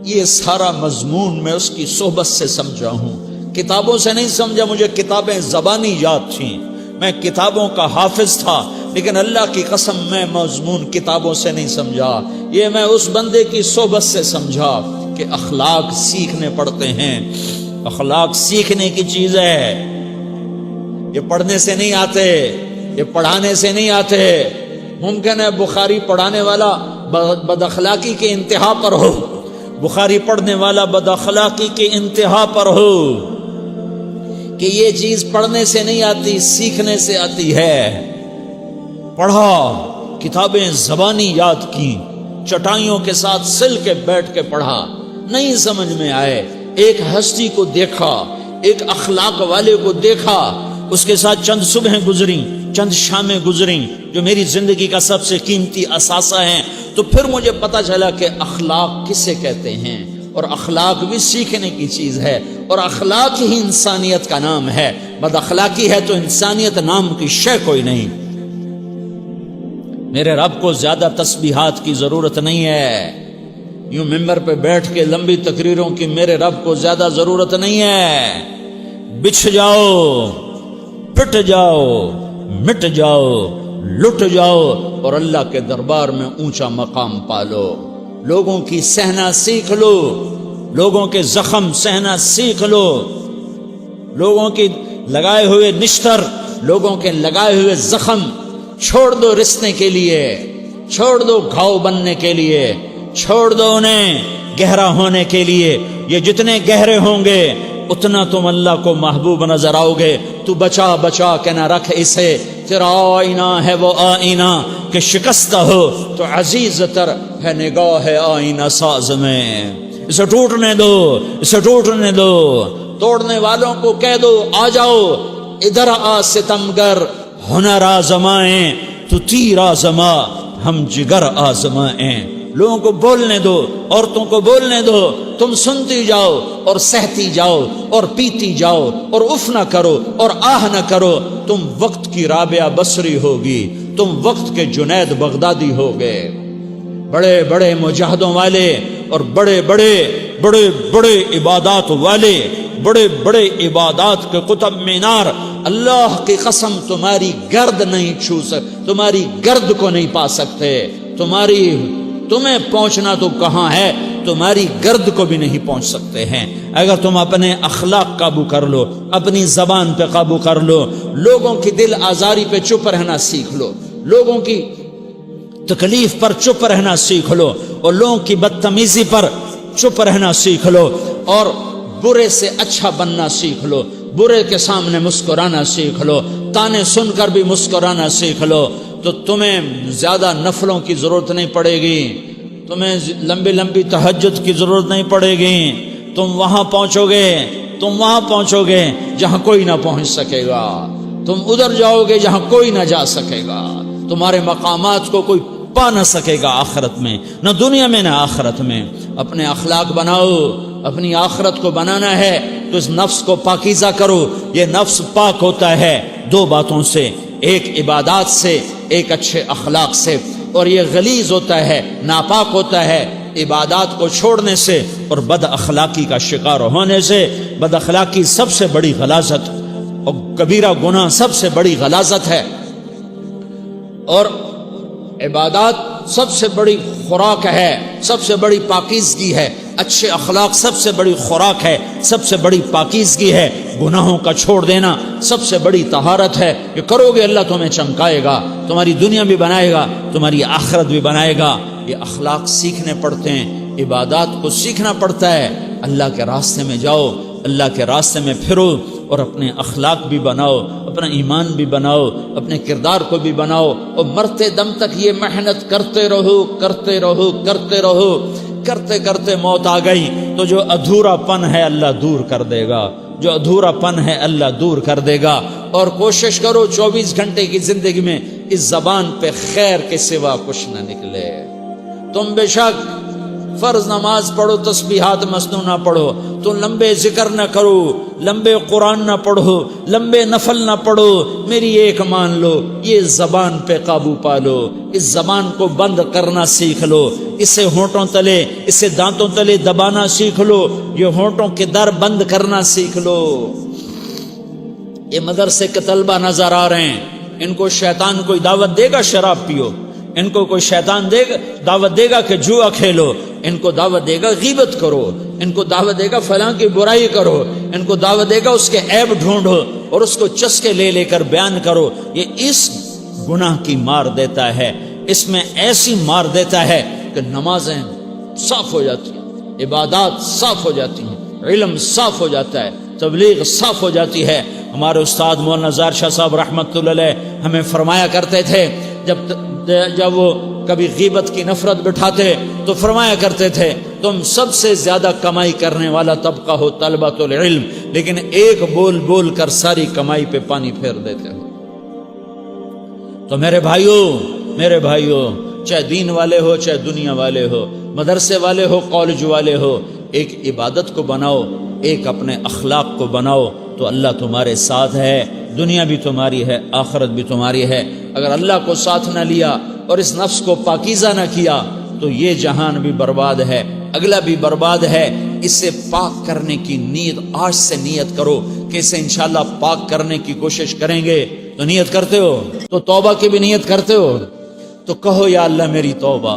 یہ سارا مضمون میں اس کی صحبت سے سمجھا ہوں، کتابوں سے نہیں سمجھا۔ مجھے کتابیں زبانی یاد تھیں، میں کتابوں کا حافظ تھا، لیکن اللہ کی قسم میں مضمون کتابوں سے نہیں سمجھا، یہ میں اس بندے کی صحبت سے سمجھا کہ اخلاق سیکھنے پڑتے ہیں۔ اخلاق سیکھنے کی چیز ہے، یہ پڑھنے سے نہیں آتے، یہ پڑھانے سے نہیں آتے۔ ممکن ہے بخاری پڑھانے والا بد اخلاقی کے انتہا پر ہو، بخاری پڑھنے والا بد اخلاقی کے انتہا پر ہو، کہ یہ چیز پڑھنے سے نہیں آتی، سیکھنے سے آتی ہے۔ پڑھا، کتابیں زبانی یاد کی، چٹائیوں کے ساتھ سل کے بیٹھ کے پڑھا، نہیں سمجھ میں آئے، ایک ہستی کو دیکھا، ایک اخلاق والے کو دیکھا، اس کے ساتھ چند صبحیں گزریں، چند شامیں گزریں جو میری زندگی کا سب سے قیمتی اثاثہ ہیں، تو پھر مجھے پتا چلا کہ اخلاق کسے کہتے ہیں، اور اخلاق بھی سیکھنے کی چیز ہے، اور اخلاق ہی انسانیت کا نام ہے۔ بد اخلاقی ہے تو انسانیت نام کی شے کوئی نہیں۔ میرے رب کو زیادہ تسبیحات کی ضرورت نہیں ہے، یوں ممبر پہ بیٹھ کے لمبی تقریروں کی میرے رب کو زیادہ ضرورت نہیں ہے۔ بچھ جاؤ، پٹ جاؤ، مٹ جاؤ، لٹ جاؤ، اور اللہ کے دربار میں اونچا مقام پالو۔ لوگوں کی سہنا سیکھ لو، لوگوں کے زخم سہنا سیکھ لو، لوگوں کی لگائے ہوئے نشتر، لوگوں کے لگائے ہوئے زخم چھوڑ دو رسنے کے لیے، چھوڑ دو گھاؤ بننے کے لیے، چھوڑ دو انہیں گہرا ہونے کے لیے۔ یہ جتنے گہرے ہوں گے اتنا تم اللہ کو محبوب نظر آؤ گے۔ تو بچا بچا کے نہ رکھ اسے، تیرا آئینہ ہے وہ آئینہ کہ شکستہ ہو تو عزیز تر ہے نگاہ آئینہ ساز میں۔ اسے ٹوٹنے دو، اسے ٹوٹنے دو۔ توڑنے والوں کو کہہ دو آ جاؤ ادھر آ ستمگر، ہنر آزمائیں تو تیر آزما، ہم جگر آزمائیں۔ لوگوں کو بولنے دو، عورتوں کو بولنے دو، تم سنتی جاؤ اور سہتی جاؤ اور پیتی جاؤ اور اف نہ کرو اور آہ نہ کرو۔ تم وقت کی رابعہ بصری ہوگی، تم وقت کے جنید بغدادی ہوگے۔ بڑے بڑے مجاہدوں والے اور بڑے بڑے بڑے بڑے عبادات والے، بڑے بڑے عبادات کے قطب مینار، اللہ کی قسم تمہاری گرد نہیں چھو سکتے، تمہاری گرد کو نہیں پا سکتے۔ تمہیں پہنچنا تو کہاں ہے، تمہاری گرد کو بھی نہیں پہنچ سکتے ہیں۔ اگر تم اپنے اخلاق قابو کر لو، اپنی زبان پہ قابو کر لو، لوگوں کی دل آزاری پہ چپ رہنا سیکھ لو، لوگوں کی تکلیف پر چپ رہنا سیکھ لو، اور لوگوں کی بدتمیزی پر چپ رہنا سیکھ لو، اور برے سے اچھا بننا سیکھ لو، برے کے سامنے مسکرانا سیکھ لو، تانے سن کر بھی مسکرانا سیکھ لو، تو تمہیں زیادہ نفلوں کی ضرورت نہیں پڑے گی، تمہیں لمبی لمبی تہجد کی ضرورت نہیں پڑے گی۔ تم وہاں پہنچو گے جہاں کوئی نہ پہنچ سکے گا، تم ادھر جاؤ گے جہاں کوئی نہ جا سکے گا، تمہارے مقامات کو کوئی پا نہ سکے گا آخرت میں، نہ دنیا میں نہ آخرت میں۔ اپنے اخلاق بناؤ، اپنی آخرت کو بنانا ہے تو اس نفس کو پاکیزہ کرو۔ یہ نفس پاک ہوتا ہے دو باتوں سے، ایک عبادات سے، ایک اچھے اخلاق سے، اور یہ غلیظ ہوتا ہے، ناپاک ہوتا ہے عبادات کو چھوڑنے سے اور بد اخلاقی کا شکار ہونے سے۔ بد اخلاقی سب سے بڑی غلاظت اور کبیرہ گناہ سب سے بڑی غلاظت ہے، اور عبادات سب سے بڑی خوراک ہے، سب سے بڑی پاکیزگی ہے۔ اچھے اخلاق سب سے بڑی خوراک ہے، سب سے بڑی پاکیزگی ہے۔ گناہوں کا چھوڑ دینا سب سے بڑی طہارت ہے۔ یہ کرو گے اللہ تمہیں چمکائے گا، تمہاری دنیا بھی بنائے گا، تمہاری آخرت بھی بنائے گا۔ یہ اخلاق سیکھنے پڑتے ہیں، عبادات کو سیکھنا پڑتا ہے۔ اللہ کے راستے میں جاؤ، اللہ کے راستے میں پھرو، اور اپنے اخلاق بھی بناؤ، اپنا ایمان بھی بناؤ، اپنے کردار کو بھی بناؤ، اور مرتے دم تک یہ محنت کرتے رہو کرتے رہو کرتے رہو۔ کرتے کرتے موت آ گئی تو جو ادھورا پن ہے اللہ دور کر دے گا، جو ادھورا پن ہے اللہ دور کر دے گا۔ اور کوشش کرو 24 گھنٹے کی زندگی میں اس زبان پہ خیر کے سوا کچھ نہ نکلے۔ تم بے شک فرض نماز پڑھو تسبیحات مسنون نہ پڑھو، تو لمبے ذکر نہ کرو، لمبے قرآن نہ پڑھو، لمبے نفل نہ پڑھو، میری ایک مان لو، یہ زبان پہ قابو پالو، اس زبان کو بند کرنا سیکھ لو، اسے ہونٹوں تلے، اسے دانتوں تلے دبانا سیکھ لو، یہ ہونٹوں کے در بند کرنا سیکھ لو۔ یہ مدرسے کے طلبہ نظر آ رہے ہیں، ان کو شیطان کوئی دعوت دے گا شراب پیو، ان کو کوئی شیطان دعوت دے گا کہ جوا کھیلو، ان کو دعوت دے گا غیبت کرو، ان کو دعوت دے گا فلاں کی برائی کرو، ان کو دعوت دے گا اس کے عیب ڈھونڈو اور اس کو چسکے لے لے کر بیان کرو۔ یہ اس گناہ کی مار دیتا ہے، اس میں ایسی مار دیتا ہے کہ نمازیں صاف ہو جاتی ہیں، عبادات صاف ہو جاتی ہیں، علم صاف ہو جاتا ہے، تبلیغ صاف ہو جاتی ہے۔ ہمارے استاد مولانا زار شاہ صاحب رحمۃ اللہ علیہ ہمیں فرمایا کرتے تھے، جب وہ کبھی غیبت کی نفرت بٹھاتے تو فرمایا کرتے تھے تم سب سے زیادہ کمائی کرنے والا طبقہ ہو طلبۃ العلم، لیکن ایک بول بول کر ساری کمائی پہ پانی پھیر دیتے ہو۔ تو میرے بھائیوں چاہے دین والے ہو چاہے دنیا والے ہو، مدرسے والے ہو کالج والے ہو، ایک عبادت کو بناؤ، ایک اپنے اخلاق کو بناؤ، تو اللہ تمہارے ساتھ ہے، دنیا بھی تمہاری ہے، آخرت بھی تمہاری ہے۔ اگر اللہ کو ساتھ نہ لیا اور اس نفس کو پاکیزہ نہ کیا تو یہ جہان بھی برباد ہے، اگلا بھی برباد ہے۔ اسے پاک کرنے کی نیت آج سے نیت کرو کہ اسے انشاءاللہ پاک کرنے کی کوشش کریں گے۔ تو نیت کرتے ہو تو توبہ کی بھی نیت کرتے ہو، تو کہو یا اللہ میری توبہ،